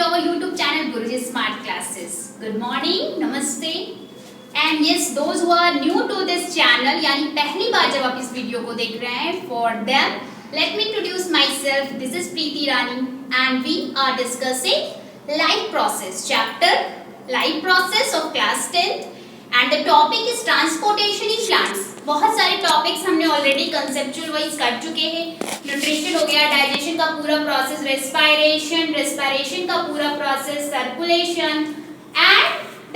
our YouTube channel Guruji Smart Classes. Good morning, namaste. And yes, those who are new to this channel, यानी पहली बार जब आप इस video को देख रहे हैं, for them, let me introduce myself. This is Preeti Rani, and we are discussing life process chapter, life process of class 10th, and the topic is transportation in plants. बहुत सारे टॉपिक्स हमने already conceptual wise कर चुके हैं. Nutrition हो गया, digestion का पूरा प्रोसेस, रेस्पिरेशन का पूरा process, circulation, and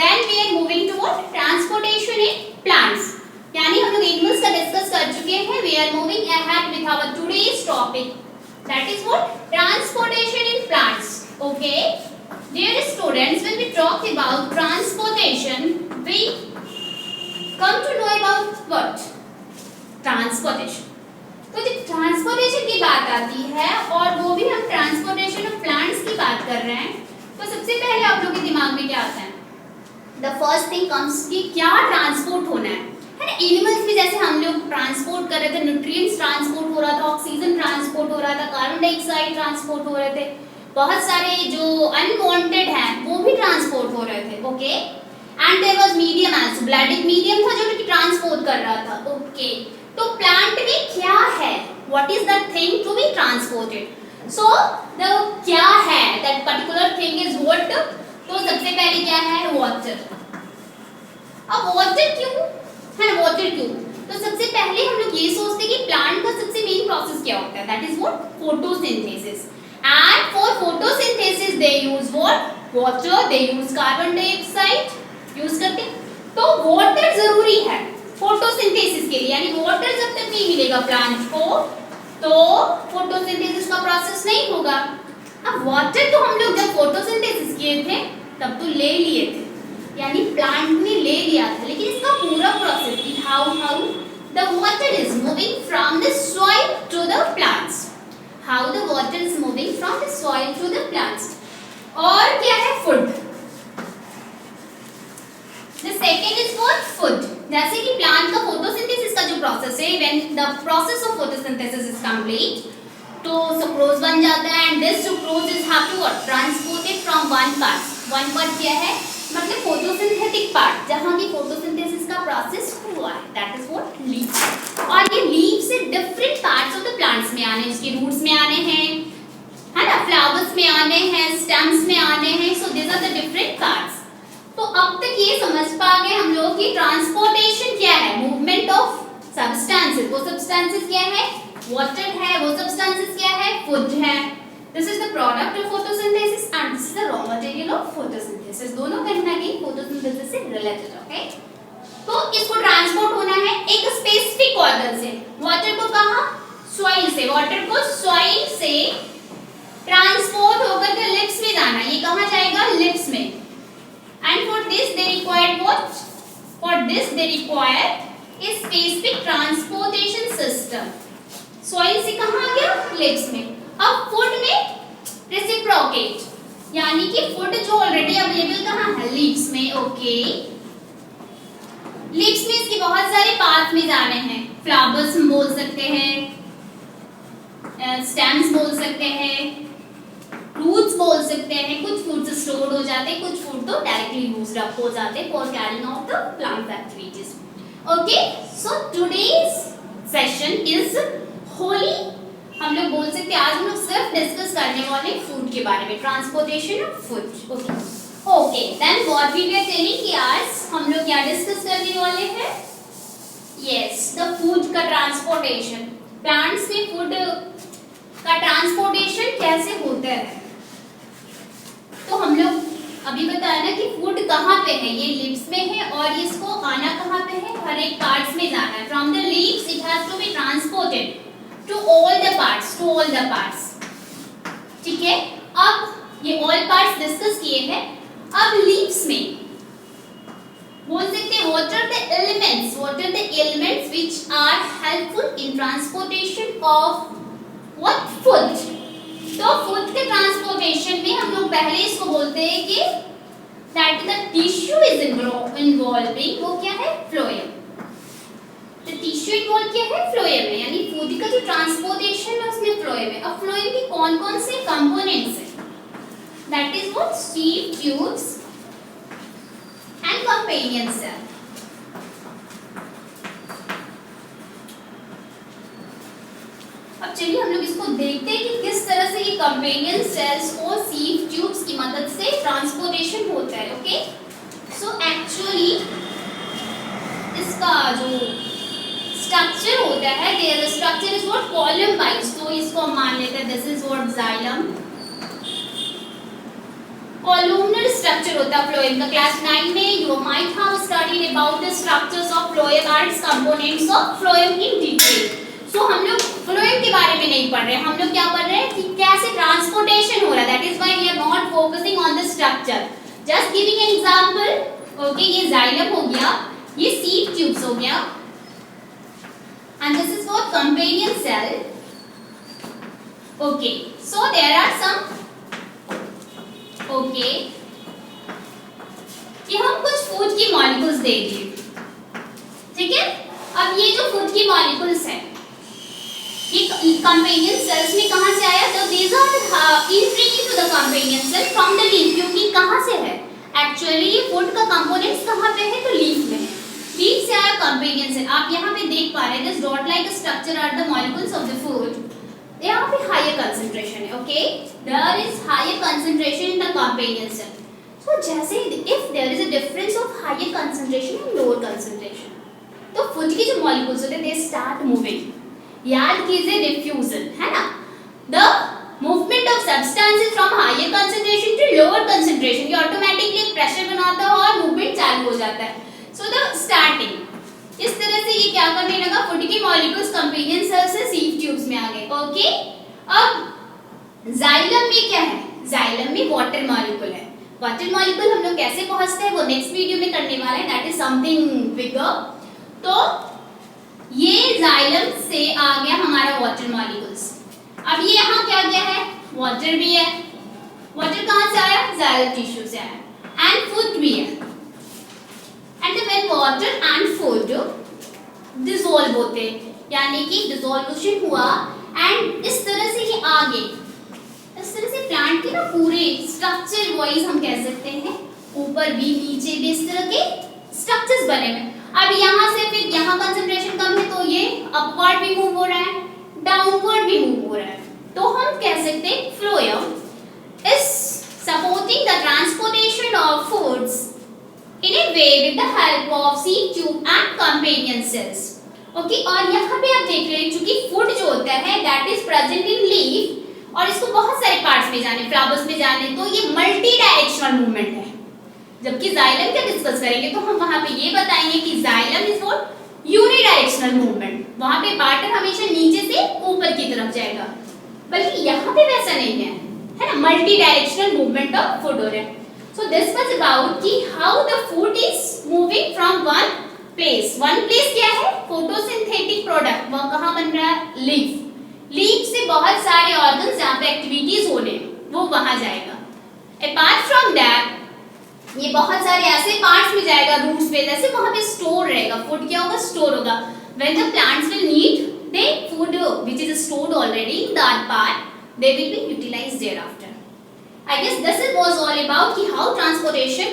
then we are moving toward transportation in plants. यानी हम लोग एनिमल्स का डिस्कस कर चुके हैं. We are moving ahead with our today's topic, that is what transportation in plants. Okay dear students, when we talk about transportation we come to know about what transportation. तो जब transportation की बात आती है और वो भी हम ट्रांसपोर्टेशन ऑफ प्लांट्स की बात कर रहे हैं, तो सबसे पहले आप लोगों के दिमाग में क्या आता है? द फर्स्ट थिंग कम्स कि क्या ट्रांसपोर्ट होना है ना. एनिमल्स में जैसे हम लोग ट्रांसपोर्ट कर रहे थे, न्यूट्रिएंट्स ट्रांसपोर्ट हो रहा था, ऑक्सीजन ट्रांसपोर्ट हो रहा था, कार्बन डाइऑक्साइड ट्रांसपोर्ट हो रहे थे, बहुत सारे जो अनवांटेड हैं वो भी ट्रांसपोर्ट हो रहे थे. Okay and there was medium also, blood एक मीडियम था जो कि ट्रांसपोर्ट कर रहा था. ओके तो प्लांट में क्या है, what is that thing to be transported? So the क्या है that particular thing is what. तो सबसे पहले क्या है? वाटर. अब वाटर क्यों है ना, वाटर क्यों? तो सबसे पहले हम लोग ये सोचते हैं कि प्लांट का सबसे मेन प्रोसेस क्या होता है, that is what photosynthesis. And for photosynthesis they use what water, they use carbon dioxide use करते. तो वाटर जरूरी है फोटोसिंथेसिस के लिए, यानी वाटर जब तक नहीं मिलेगा प्लांट को तो फोटोसिंथेसिस का प्रोसेस नहीं होगा. अब वाटर तो हम लोग जब फोटोसिंथेसिस किए थे तब तो ले लिए थे, यानी प्लांट ने ले लिया था, लेकिन इसका पूरा प्रोसेस कि how the water is moving from the soil to the plants, how the water is moving from the soil to the plants. और क्या है? Food. The second is what? Food. जैसे कि प्लांट का फोटोसिंथेसिस का जो process है, when the process of photosynthesis is complete, तो सुक्रोज बन जाता है, and this sucrose is have to what? Transported from one part. One part क्या है? मतलब फोटोसिंथेटिक पार्ट, जहाँ की फोटोसिंथेसिस का प्रोसेस हुआ है, that is what? Leaf. और ये लीफ से different parts of the plants में आने, इसके रूट्स में आने हैं, है ना, फ्लावर्स में आने हैं, स्टेम्स में आने हैं. सो these are the different parts. तो अब तक ये समझ पा गए हम लोग कि ट्रांसपोर्टेशन क्या है, मूवमेंट ऑफ सब्सटेंसेस. वो सब्सटेंसेस क्या है? वाटर है. वो सब्सटेंसेस क्या है? फूड है. This is the product of photosynthesis and this is the raw material of photosynthesis. दोनों कहीं ना कहीं फोटोसिंथेसिस से रिलेटेड. ओके तो इसको ट्रांसपोर्ट होना है एक स्पेसिफिक ऑर्गन से. वाटर को कहां? सॉइल से. वाटर को सॉइल से ट्रांसपोर्ट होकर के लिप्स में जाना. ये कहां जाएगा? लिप्स में. And for this they require what? For this they require a specific transportation system. Soil से कहाँ आ गया? Lips में. अब food में reciprocate, यानी कि food जो already available कहाँ है? Lips में. Okay. Lips में इसके बहुत सारे पार्ट में जाने हैं. Flowers बोल सकते हैं, stems बोल सकते हैं, फ्रूट्स बोल सकते हैं. कुछ फ्रूट्स स्टोर्ड हो जाते हैं, कुछ फ्रूट तो डायरेक्टली यूज्ड अप हो जाते हैं for carrying out the plant activities. Okay so today's session is Holi. हम लोग बोल सकते हैं आज हम लोग सिर्फ डिस्कस करने वाले फूड के बारे में, transportation of food. Okay then what we are telling कि आज हम लोग क्या डिस्कस करने वाले हैं? यस द फूड का ट्रांसपोर्टेशन. प्लांट्स में फूड का ट्रांसपोर्टेशन कैसे होता है. तो हम लोग अभी बताया ना कि फूड कहाँ पे है, ये लिप्स में है और इसको आना कहाँ पे है? हर एक पार्ट्स में जाना है. From the lips it has to be transported to all the parts. ठीक है, अब ये ऑल पार्ट्स डिस्कस किए हैं. अब लिप्स में बोल सकते हैं what are the elements which are helpful in transportation of what? Food. तो फूड के ट्रांसपोर्टेशन में हम लोग पहले इसको बोलते हैं कि that the tissue is involving, वो क्या है? फ्लोएम. तो टिश्यू इन्वॉल्व क्या है? फ्लोएम में, यानी फूड का जो ट्रांसपोर्टेशन है उसमें फ्लोएम है. अब फ्लोएम की कौन-कौन से कंपोनेंट्स हैं that is what sieve tubes and companion cell. अब चलिए हम लोग इसको देखते हैं कि किस तरह से ये कंपेनियन सेल्स और सीव ट्यूब्स की मदद से ट्रांसपोर्टेशन होता है. ओके, सो एक्चुअली इसका जो स्ट्रक्चर होता है, their structure is what column wise. तो इसको हम मान लेते हैं this is what xylem. Columnar structure होता है फ्लोएम का. क्लास 9 में you might have studied about the structures of phloem और its components of phloem in detail. So हम लोग फ्लोएम के बारे में नहीं पढ़ रहे हैं, हम लोग क्या पढ़ रहे हैं कि कैसे ट्रांसपोर्टेशन हो रहा है. That is why we are not focusing on the structure. Just giving an example. Okay, ये जाइलम हो गया, ये सीव ट्यूब्स हो गया, and this is what companion cell. Okay, so there are some. Okay, कि हम कुछ फूड की मॉलिक्यूल्स देख लिए, ठीक है. अब ये जो फूड की मॉलिक्यूल्स है ये कंपेनियन सेल्स में कहां से आया? तो these are entering into the companion cell from the leaf. क्योंकि कहां से है एक्चुअली ये फूड का कंपोनेंट्स कहां पे है? तो लीफ में है. लीफ से आया कंपेनियन सेल. आप यहाँ पे देख पा रहे हैं this dot like structure are the molecules of the food. यहाँ पे हायर कंसंट्रेशन है. Okay, there is higher concentration in the companion cell. So जैसे if there is a difference of higher concentration and lower concentration, तो food की जो molecules होते हैं they start moving. याद कीजिए डिफ्यूजन है ना, the movement of substances from higher concentration to lower concentration. ये ऑटोमेटिकली प्रेशर बनाता है और मूवमेंट चालू हो जाता है. सो द स्टार्टिंग इस तरह से ये क्या करने लगा, फूड की मॉलिक्यूल्स कंपेनियन सेल से सीव ट्यूब्स में आ गए. ओके, अब जाइलम में क्या है? जाइलम में वाटर मॉलिक्यूल है. वाटर मॉलिक्यूल हम लोग कैसे पहुंचते हैं वो नेक्स्ट वीडियो में करने वाले हैं. That is something bigger. तो ये जाइलम से आ गया हमारा वाटर मॉलिक्यूल्स. अब ये यहाँ क्या गया है? वाटर भी है. वाटर कहाँ से आया? जाइलम टिश्यू से आया. एंड फूड भी है. And when water and food dissolve होते, यानी कि डिसोल्यूशन हुआ एंड इस तरह से ये आगे इस तरह से प्लांट के ना पूरे स्ट्रक्चर वाइज हम कह सकते हैं, ऊपर भी नीचे भी इस तरह के स्ट्रक्चर्स बने हुए. अब यहाँ से फिर यहाँ कंसंट्रेशन कम है तो ये अपवर्ड भी मूव हो रहा है, डाउनवर्ड भी मूव हो रहा है. तो हम कह सकते हैं phloem is supporting the transportation of foods in a way with the help of seed tube and companion cells. Okay, और यहाँ पे आप देख रहे हैं क्योंकि फूड जो होता है that is present in leaf और इसको बहुत सारे पार्ट्स में जाने, फ्लावर्स में जाने, तो ये मल्टी डायरेक्शनल मूवमेंट है. जबकि जाइलम का डिस्कस करेंगे तो हम वहाँ पे ये बताएंगे कि xylem is what unidirectional movement. वहाँ पे वाटर हमेशा नीचे से ऊपर की तरफ जाएगा, बल्कि यहाँ पे वैसा नहीं है ना, multi directional movement of food हो रहा है. So this was about कि how the food is moving from one place. One place क्या है? Photosynthetic product. वह कहाँ बन रहा है? Leaf. Leaf से बहुत सारे organs जहाँ पे activities होने वो वहाँ जाएगा. Apart from that, ये बहुत सारे ऐसे parts में जाएगा roots पे, जैसे वहाँ पे store रहेगा. Food क्या होगा? Store होगा. When the plants will need the food which is stored already in that part, they will be utilized thereafter. I guess this was all about कि how transportation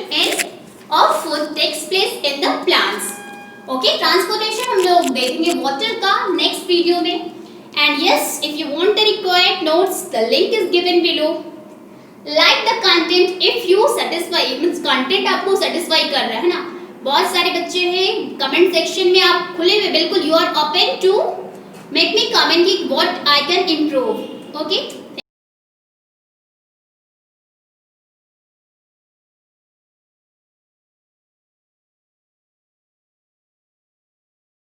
of food takes place in the plants. Okay, transportation हम लोग देखेंगे water का next video में. And yes, if you want the required notes, the link is given below. Like the content if you satisfy, means content आपको satisfy कर रहा है ना. बहुत सारे बच्चे हैं comment section में आप खुले हुए बिल्कुल you are open to make me comment कि what I can improve. Okay.